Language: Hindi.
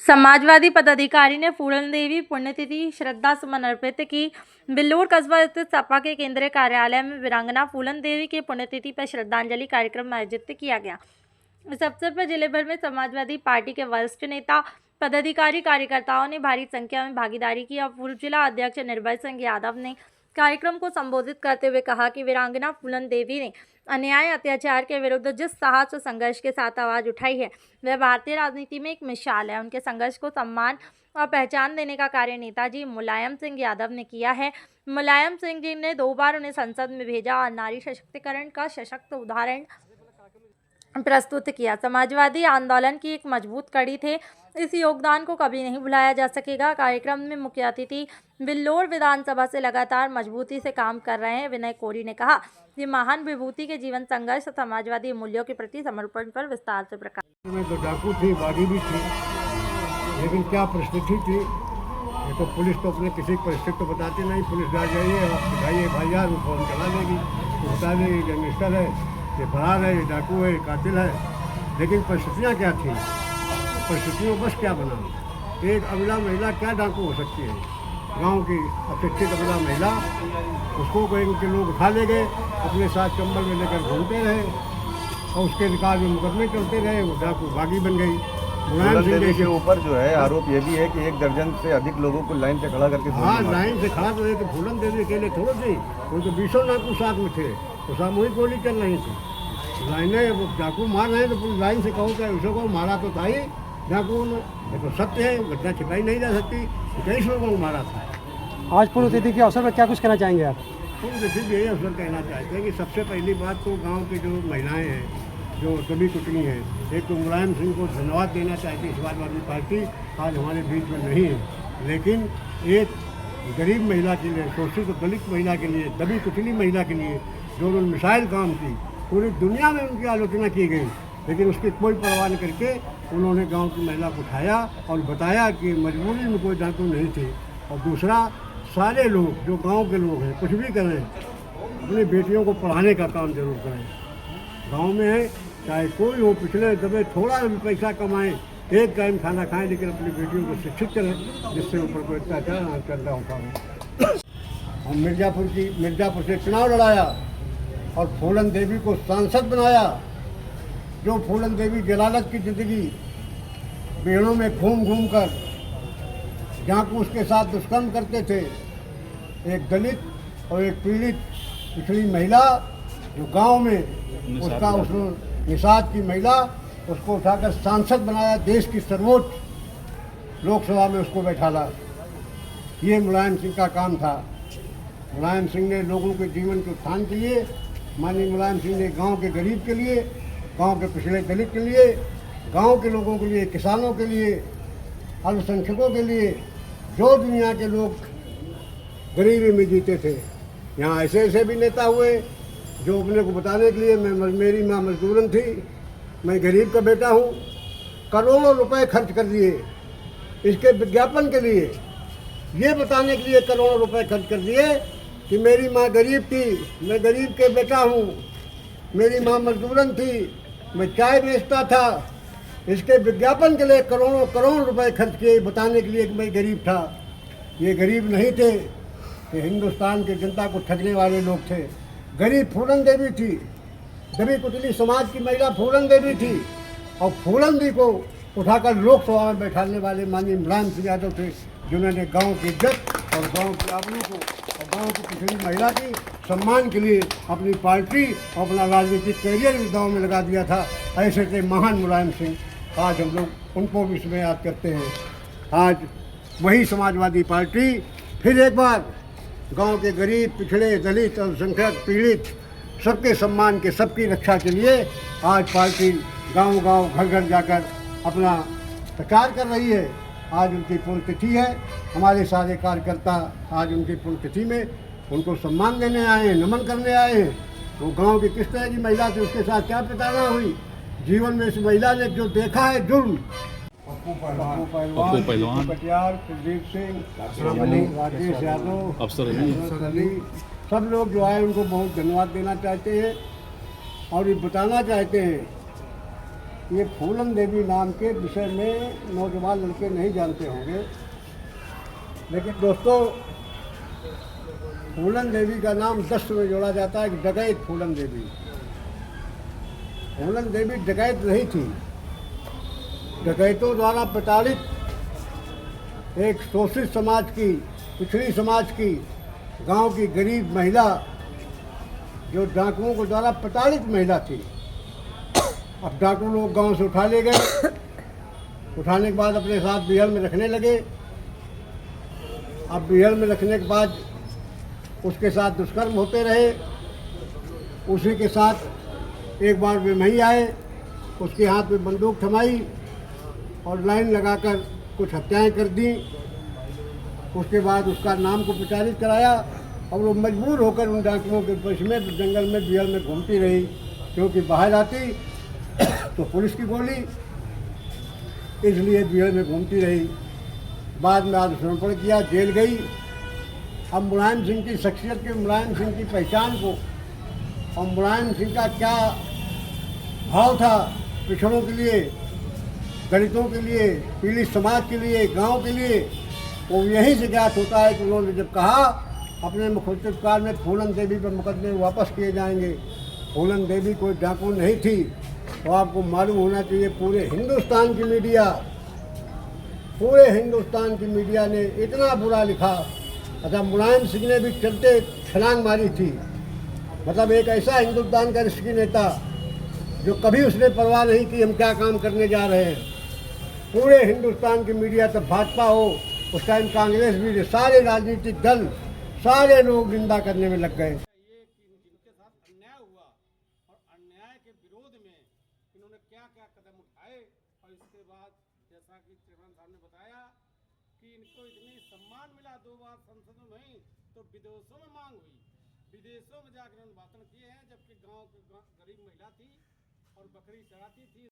समाजवादी पदाधिकारी ने फूलन देवी पुण्यतिथि श्रद्धा सुमन अर्पित की। बिल्लौर कस्बा स्थित सपा के केंद्रीय कार्यालय में वीरांगना फूलन देवी की पुण्यतिथि पर श्रद्धांजलि कार्यक्रम आयोजित किया गया। इस अवसर पर जिले भर में समाजवादी पार्टी के वरिष्ठ नेता, पदाधिकारी, कार्यकर्ताओं ने भारी संख्या में भागीदारी की। और पूर्व जिला अध्यक्ष निर्भय सिंह यादव ने कार्यक्रम को संबोधित करते हुए कहा कि वीरांगना फूलन देवी ने अन्याय अत्याचार के विरुद्ध जिस साहस और संघर्ष के साथ आवाज उठाई है, वह भारतीय राजनीति में एक मिसाल है। उनके संघर्ष को सम्मान और पहचान देने का कार्य नेताजी मुलायम सिंह यादव ने किया है। मुलायम सिंह जी ने 2 बार उन्हें संसद में भेजा और नारी सशक्तिकरण का सशक्त उदाहरण प्रस्तुत किया। समाजवादी आंदोलन की एक मजबूत कड़ी थे। इस योगदान को कभी नहीं भुलाया जा सकेगा। कार्यक्रम में मुख्य अतिथि बिल्लौर विधानसभा से लगातार मजबूती से काम कर रहे हैं विनय कोरी ने कहा कि महान विभूति के जीवन संघर्ष समाजवादी मूल्यों के प्रति समर्पण पर विस्तार से प्रकाश। में तो डाकू थी, बागी भी थी, लेकिन क्या परिस्थिति थी, ये तो पुलिस तो अपने किसी परिस्थिति तो बताती नहीं। पुलिस आ जाइए, आप दिखाइए FIR, वो फॉर्म चला देगी, तो बता देगी गैंगस्टर है, ये फरार है, ये डाकू है, ये कातिल है। लेकिन परिस्थितियाँ क्या थी, परिस्थितियों बस क्या बना, एक अबला महिला क्या डाकू हो सकती है। गांव की अशिक्षित अबला महिला, उसको कोई उनके लोग उठा ले गए, अपने साथ चंबल में लेकर घूमते रहे और उसके रिकॉर्ड में मुकदमे चलते रहे, वो डाकू बागी बन गई। फूलन देवी के ऊपर जो है आरोप ये भी है कि 1 दर्जन से अधिक लोगों को लाइन से खड़ा करके लाइन से खड़ा तो तो फूलन देवी अकेले थोड़े थे, वो तो 20 डाकू साथ में थे, तो सामूहिक गोली चल रही थी। लाइनें वो डाकू मार रहे हैं तो पूरी लाइन से कहो क्या उसको को मारा तो था ही डाकू ने, ये तो सत्य है, घटना छिपाई नहीं जा सकती। 23 लोगों को मारा था। आज पुण्यतिथि के अवसर पर क्या कुछ कहना चाहेंगे आप? पुण्यतिथि यही अवसर कहना चाहते हैं कि सबसे पहली बात तो गांव की जो महिलाएं हैं, जो दबी कुचली हैं, एक तो मुलायम सिंह को धन्यवाद देना चाहती है। समाजवादी पार्टी आज हमारे बीच में नहीं है, लेकिन एक गरीब महिला के लिए, शोषित और दलित महिला के लिए, दबी कुचली महिला के लिए जो उन्होंने मिसाइल काम की, पूरी दुनिया में उनकी आलोचना की गई, लेकिन उसकी कोई परवाह नहीं करके उन्होंने गांव की महिला को उठाया और बताया कि मजबूरी में कोई डाकू नहीं थे। और दूसरा, सारे लोग जो गांव के लोग हैं कुछ भी करें, अपनी बेटियों को पढ़ाने का काम जरूर करें। गांव में है, चाहे कोई हो, पिछले दबे थोड़ा भी पैसा कमाएं, एक टाइम खाना खाएं, लेकिन अपनी बेटियों को शिक्षित करें, जिससे ऊपर कोई अत्याचार चल रहा होता है। हम मिर्ज़ापुर से चुनाव लड़ाया और फूलन देवी को सांसद बनाया। जो फूलन देवी जलालत की ज़िंदगी बेड़ों में घूम कर डाकू उसके साथ दुष्कर्म करते थे, एक दलित और एक पीड़ित पिछड़ी महिला जो गांव में उसका उस निषाद की महिला, उसको उठाकर सांसद बनाया, देश की सर्वोच्च लोकसभा में उसको बैठाला। ये मुलायम सिंह का काम था। मुलायम सिंह ने लोगों के जीवन के उत्थान के लिए, माननीय मुलायम सिंह ने गांव के गरीब के लिए, गांव के पिछड़े दलित के लिए, गांव के लोगों के लिए, किसानों के लिए, अल्पसंख्यकों के लिए, जो दुनिया के लोग गरीबी में जीते थे। यहाँ ऐसे ऐसे भी नेता हुए जो अपने को बताने के लिए मेरी माँ मजदूरन थी, मैं गरीब का बेटा हूँ, करोड़ों रुपए खर्च कर दिए इसके विज्ञापन के लिए, ये बताने के लिए करोड़ों रुपए खर्च कर दिए कि मेरी माँ गरीब थी, मैं गरीब के बेटा हूँ, मेरी माँ मजदूरन थी, मैं चाय बेचता था। इसके विज्ञापन के लिए करोड़ों रुपए खर्च किए, बताने के लिए कि मैं गरीब था। ये गरीब नहीं थे, ये हिंदुस्तान की जनता को ठगने वाले लोग थे। गरीब फूलन देवी थी, दबी कुचली समाज की महिला फूलन देवी थी, और फूलन देवी को उठाकर लोकसभा में बैठाने वाले माननीय मुलायम सिंह यादव थे, जिन्होंने गांव की इज्जत और गांव की आबरू को और गांव की पिछड़ी महिला की सम्मान के लिए अपनी पार्टी और अपना राजनीतिक कैरियर भी दांव में लगा दिया था। ऐसे थे महान मुलायम सिंह। आज हम लोग उनको भी इसमें याद करते हैं। आज वही समाजवादी पार्टी फिर एक बार गांव के गरीब, पिछड़े, दलित, अल्पसंख्यक, पीड़ित सबके सम्मान के, सबकी रक्षा के लिए आज पार्टी गांव-गांव, घर-घर जाकर अपना प्रचार कर रही है। आज उनकी पुण्यतिथि है। हमारे सारे कार्यकर्ता आज उनकी पुण्यतिथि में उनको सम्मान देने आए हैं, नमन करने आए हैं। वो गांव की किस तरह की महिला थी, उसके साथ क्या प्रताड़ना हुई, जीवन में इस महिला ने जो देखा है जुर्म, पप्पू पहलवान, कटियार, कुलदीप सिंह, राकेश यादव, अफसर अली, सब लोग जो आए उनको बहुत धन्यवाद देना चाहते हैं और ये बताना चाहते हैं ये फूलन देवी नाम के विषय में नौजवान लड़के नहीं जानते होंगे, लेकिन दोस्तों फूलन देवी का नाम 10 में जोड़ा जाता है कि डकैत फूलन देवी। फूलन देवी डकैत नहीं थी, डकैतों द्वारा प्रताड़ित एक शोषित समाज की, पिछड़ी समाज की, गांव की गरीब महिला, जो डाकुओं के द्वारा प्रताड़ित महिला थी। अब डाकू लोग गांव से उठा ले गए, उठाने के बाद अपने साथ बिहड़ में रखने लगे। अब बिहड़ में रखने के बाद उसके साथ दुष्कर्म होते रहे। उसी के साथ एक बार वे वहीं आए, उसके हाथ में बंदूक थमाई और लाइन लगाकर कुछ हत्याएं कर दी। उसके बाद उसका नाम को प्रचारित कराया और वो मजबूर होकर उन डाकुओं के पक्ष में जंगल में बिहड़ में घूमती रही, क्योंकि बाहर आती तो पुलिस की गोली, इसलिए बिहड़ में घूमती रही। बाद में आत्मसमर्पण किया, जेल गई। अब मुलायम सिंह की शख्सियत के, मुलायम सिंह की पहचान को और मुलायम सिंह का क्या भाव था पिछड़ों के लिए, दलितों के लिए, पीड़ित समाज के लिए, गांव के लिए, वो यहीं से ज्ञात होता है कि उन्होंने जब कहा अपने मुख्यकार में फूलन देवी पर मुकदमे वापस किए जाएंगे। फूलन देवी कोई डाकू नहीं थी, तो आपको मालूम होना चाहिए पूरे हिंदुस्तान की मीडिया, पूरे हिंदुस्तान की मीडिया ने इतना बुरा लिखा। अच्छा, मुलायम सिंह ने भी चलते छलांग मारी थी। मतलब एक ऐसा हिंदुस्तान का रिश्की नेता जो कभी उसने परवाह नहीं की हम क्या काम करने जा रहे हैं। पूरे हिंदुस्तान की मीडिया, तब भाजपा हो, उस टाइम कांग्रेस भी, सारे राजनीतिक दल, सारे लोग निंदा करने में लग गए। ये कि जिनके साथ अन्याय हुआ और अन्याय के विरोध में इन्होंने क्या क्या कदम उठाए, और इसके बाद जैसा कि चेयरमैन साहब ने बताया कि इनको इतनी सम्मान मिला, 2 बार संसद में हुई तो विदेशों में मांग हुई, विदेशों में जाकर उन्होंने भाषण किए हैं, जबकि गांव की गरीब महिला थी और बकरी चराती थी।